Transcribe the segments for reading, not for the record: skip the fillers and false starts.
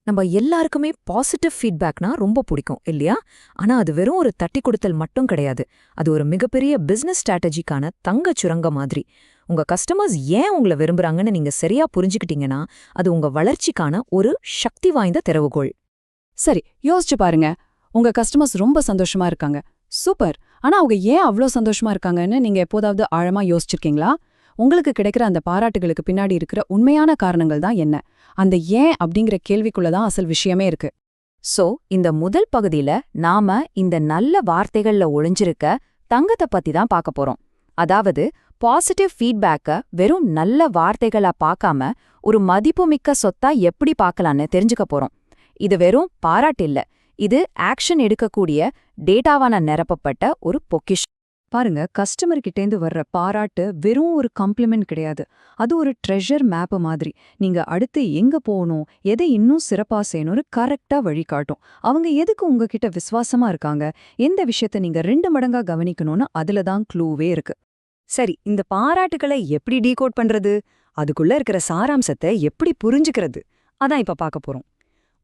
நம்ம எல்லாருக்குமே பாசிட்டிவ் ஃபீட்பேக்னா ரொம்ப பிடிக்கும் இல்லையா? ஆனா அது வெறும் ஒரு தட்டி கொடுத்தல் மட்டும் கிடையாது. அது ஒரு மிகப்பெரிய பிசினஸ் ஸ்ட்ராட்டஜிக்கான தங்கச் சுரங்கம் மாதிரி. உங்க கஸ்டமர்ஸ் ஏன் உங்களை விரும்புறாங்கன்னு நீங்க சரியா புரிஞ்சுக்கிட்டீங்கன்னா, அது உங்க வளர்ச்சிக்கான ஒரு சக்தி வாய்ந்த திறவுகோல். சரி, யோசிச்சு பாருங்க. உங்க கஸ்டமர்ஸ் ரொம்ப சந்தோஷமா இருக்காங்க. சூப்பர். ஆனா அவங்க ஏன் அவ்ளோ சந்தோஷமா இருக்காங்கன்னு நீங்க எப்போதாவது ஆழமா யோசிச்சிருக்கீங்களா? உங்களுக்கு கிடைக்கிற அந்த பாராட்டுகளுக்கு பின்னாடி இருக்கிற உண்மையான காரணங்கள் தான் என்ன? அந்த ஏன் அப்படிங்கிற கேள்விக்குள்ள தான் அசல் விஷயமே இருக்கு. சோ, இந்த முதல் பகுதியில நாம இந்த நல்ல வார்த்தைகள்ல ஒளிஞ்சிருக்க தங்கத்தை பத்தி தான் பார்க்க போறோம். அதாவது பாசிட்டிவ் ஃபீட்பேக்க வெறும் நல்ல வார்த்தைகளா பார்க்காம ஒரு மதிப்புமிக்க சொத்தா எப்படி பார்க்கலான்னு தெரிஞ்சுக்க போறோம். இது வெறும் பாராட்டு இல்ல, இது ஆக்ஷன் எடுக்கக்கூடிய டேட்டாவான நிரப்பப்பட்ட ஒரு பொக்கிஷம். பாருங்க, கஸ்டமர் கிட்டேந்து வர்ற பாராட்டு வெறும் ஒரு காம்ப்ளிமெண்ட் கிடையாது. அது ஒரு ட்ரெஷர் மேப் மாதிரி. நீங்க அடுத்து எங்க போகணும், எதை இன்னும் சிறப்பா செய்யணும்னு கரெக்டா வழிகாட்டும். அவங்க எதுக்கு உங்ககிட்ட விசுவாசமா இருக்காங்க, எந்த விஷயத்த நீங்க 2 மடங்கா கவனிக்கணும்னு அதுல தான் க்ளூவே இருக்கு. சரி, இந்த பாராட்டுகளை எப்படி டீகோட் பண்றது? அதுக்குள்ள இருக்கிற சாராம்சத்தை எப்படி புரிஞ்சுக்கிறது? அதான் இப்ப பார்க்க போறோம்.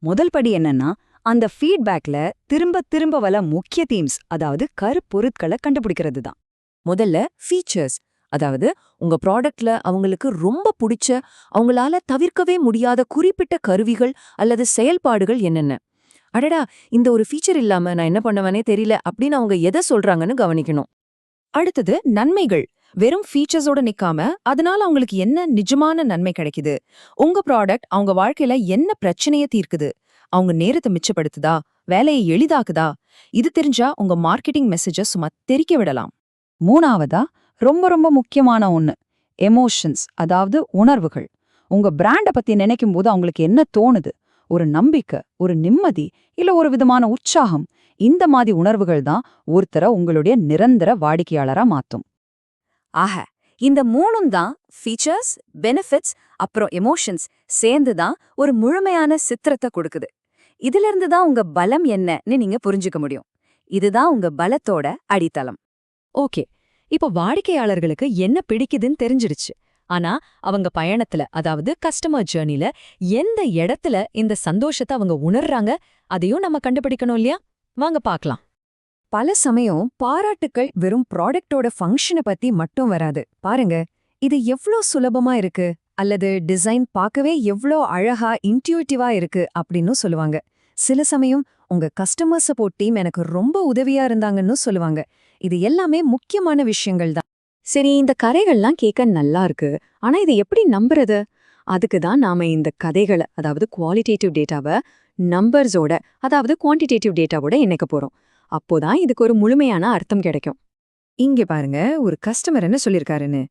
முதல் படி என்னன்னா, அந்த ஃபீட்பேக்ல திரும்ப திரும்ப வர முக்கிய தீம்ஸ், அதாவது கருப்பொருட்களை கண்டுபிடிக்கிறது தான். முதல்ல ஃபீச்சர்ஸ், அதாவது உங்க ப்ராடக்ட்ல அவங்களுக்கு ரொம்ப பிடிச்ச, அவங்களால தவிர்க்கவே முடியாத குறிப்பிட்ட கருவிகள் அல்லது செயல்பாடுகள் என்னென்ன. அடடா, இந்த ஒரு ஃபீச்சர் இல்லாம நான் என்ன பண்ணுவேனே தெரியல அப்படின்னு அவங்க எதை சொல்றாங்கன்னு கவனிக்கணும். அடுத்தது நன்மைகள். வெறும் ஃபீச்சர்ஸோட நிக்காம அதனால அவங்களுக்கு என்ன நிஜமான நன்மை கிடைக்குது, உங்க ப்ராடக்ட் அவங்க வாழ்க்கையில என்ன பிரச்சனைய தீர்க்குது, அவங்க நேரத்தை மிச்சப்படுத்துதா, வேலையை எளிதாக்குதா, இது தெரிஞ்சா உங்க மார்க்கெட்டிங் மெசேஜ சும்மா தெரிக்க விடலாம். மூணாவதா, ரொம்ப ரொம்ப முக்கியமான ஒண்ணு, எமோஷன்ஸ், அதாவது உணர்வுகள். உங்க பிராண்ட பத்தி நினைக்கும் போது அவங்களுக்கு என்ன தோணுது? ஒரு நம்பிக்கை, ஒரு நிம்மதி, இல்ல ஒரு விதமான உற்சாகம். இந்த மாதிரி உணர்வுகள் தான் ஒருத்தரை உங்களுடைய நிரந்தர வாடிக்கையாளரா மாத்தும். ஆக, இந்த மூணும் தான் ஃபீச்சர்ஸ், பெனிஃபிட்ஸ், அப்புறம் எமோஷன்ஸ் சேர்ந்து தான் ஒரு முழுமையான சித்திரத்தை கொடுக்குது. இதுல இருந்து தான் உங்க பலம் என்னன்னு நீங்க புரிஞ்சுக்க முடியும். இதுதான் உங்க பலத்தோட அடித்தளம். ஓகே, இப்போ வாடிக்கையாளர்களுக்கு என்ன பிடிக்குதுன்னு தெரிஞ்சிடுச்சு. ஆனா அவங்க பயணத்துல, அதாவது கஸ்டமர் ஜர்னில எந்த இடத்துல இந்த சந்தோஷத்தை அவங்க உணர்றாங்க, அதையும் நம்ம கண்டுபிடிக்கணும் இல்லையா? வாங்க பார்க்கலாம். பல சமயம் பாராட்டுக்கள் வெறும் ப்ராடக்டோட ஃபங்க்ஷனை பத்தி மட்டும் வராது. பாருங்க, இது எவ்ளோ சுலபமா இருக்கு, அல்லது டிசைன் பார்க்கவே எவ்ளோ அழகா இன்ட்யூட்டிவா இருக்கு அப்படின்னு சொல்லுவாங்க. சில சமயம் உங்க கஸ்டமர் சப்போர்ட் டீம் எனக்கு ரொம்ப உதவியா இருந்தாங்கன்னு சொல்லுவாங்க. இது எல்லாமே முக்கியமான விஷயங்கள் தான். சரி, இந்த கதைகள்லாம் கேட்க நல்லா இருக்கு, ஆனா இதை எப்படி நம்புறது? அதுக்கு தான் நாம இந்த கதைகளை, அதாவது குவாலிட்டேட்டிவ் டேட்டாவை நம்பர்ஸோட, அதாவது குவான்டிடேட்டிவ் டேட்டாவோட இணைக்க போறோம். அப்போதான் இதுக்கு ஒரு முழுமையான அர்த்தம் கிடைக்கும். இங்க பாருங்க, ஒரு கஸ்டமர் என்ன சொல்லிருக்காருன்னு.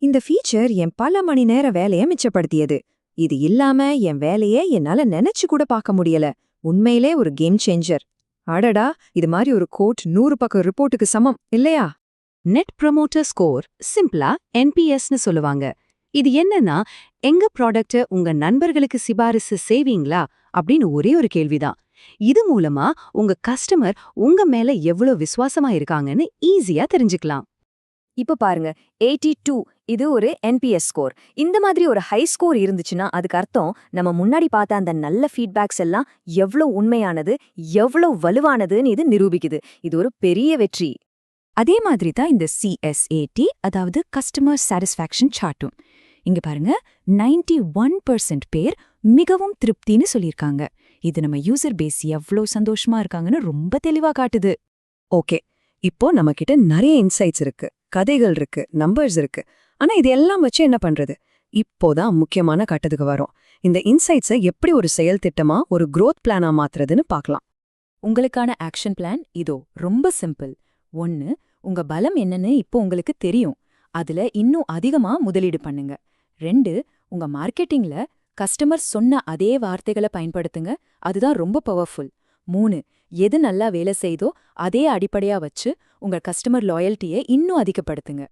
இந்த ஃபீச்சர் என் பல மணி நேர வேலையை மிச்சப்படுத்தியது. இது இல்லாம என் வேலையை என்னால நினைச்சு கூட பார்க்க முடியல. உண்மையிலே ஒரு கேம் சேஞ்சர். அடடா, இது மாதிரி ஒரு கோட் 100 பக்கம் ரிப்போர்ட்டுக்கு சமம் இல்லையா? நெட் ப்ரமோட்டர் ஸ்கோர், சிம்பிளா என்பிஎஸ்னு சொல்லுவாங்க. இது என்னன்னா, எங்க ப்ராடக்ட உங்க நண்பர்களுக்கு சிபாரிசு செய்வீங்களா அப்படின்னு ஒரே ஒரு கேள்விதான். இது மூலமா உங்க கஸ்டமர் உங்க மேல எவ்வளவு விசுவாசமா இருக்காங்கன்னு ஈஸியா தெரிஞ்சுக்கலாம். இப்ப பாருங்க, 82 இது ஒரு என்பிஎஸ் ஸ்கோர். இந்த மாதிரி ஒரு ஹை ஸ்கோர் இருந்துச்சுன்னா அதுக்கு அர்த்தம் நம்ம முன்னாடி பார்த்த அந்த நல்ல ஃபீட்பேக்ஸ் எல்லாம் எவ்வளவு உண்மையானது, எவ்வளவு வலுவானதுன்னு இது நிரூபிக்குது. இது ஒரு பெரிய வெற்றி. அதே மாதிரி தான் இந்த CSAT, அதாவது கஸ்டமர் சாட்டிஸ்ஃபேக்ஷன் சார்ட்டும். இங்க பாருங்க, 91% பேர் மிகவும் திருப்தின்னு சொல்லியிருக்காங்க. இது நம்ம யூசர் பேஸ் எவ்வளோ சந்தோஷமா இருக்காங்கன்னு ரொம்ப தெளிவா காட்டுது. ஓகே, இப்போ நம்ம கிட்ட நிறைய இன்சைட்ஸ் இருக்கு, கதைகள் இருக்கு, நம்பர்ஸ் இருக்கு. ஆனா இது எல்லாம் வச்சு என்ன பண்றது? இப்போதான் முக்கியமான கட்டத்துக்கு வரும். இந்த இன்சைட்ஸை எப்படி ஒரு செயல் திட்டமா, ஒரு growth பிளானா மாத்துறதுன்னு பார்க்கலாம். உங்களுக்கான ஆக்ஷன் பிளான் இதோ, ரொம்ப சிம்பிள். 1, உங்க பலம் என்னன்னு இப்போ உங்களுக்கு தெரியும். அதுல இன்னும் அதிகமா முதலீடு பண்ணுங்க. 2, உங்க மார்க்கெட்டிங்ல கஸ்டமர் சொன்ன அதே வார்த்தைகளை பயன்படுத்துங்க. அதுதான் ரொம்ப பவர்ஃபுல். 3, எது நல்லா வேலை செய்தோ அதே அடிப்படையா வச்சு உங்க கஸ்டமர் லாயல்ட்டியை இன்னும் அதிகப்படுத்துங்க.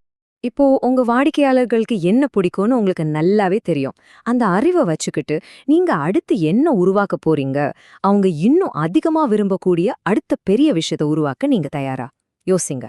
இப்போ உங்க வாடிக்கையாளர்களுக்கு என்ன பிடிக்கும்னு உங்களுக்கு நல்லாவே தெரியும். அந்த அறிவை வச்சுக்கிட்டு நீங்க அடுத்து என்ன உருவாக்க போறீங்க, அவங்க இன்னும் அதிகமா விரும்பக்கூடிய அடுத்த பெரிய விஷயத்தை உருவாக்க நீங்க தயாரா? யோசிங்க.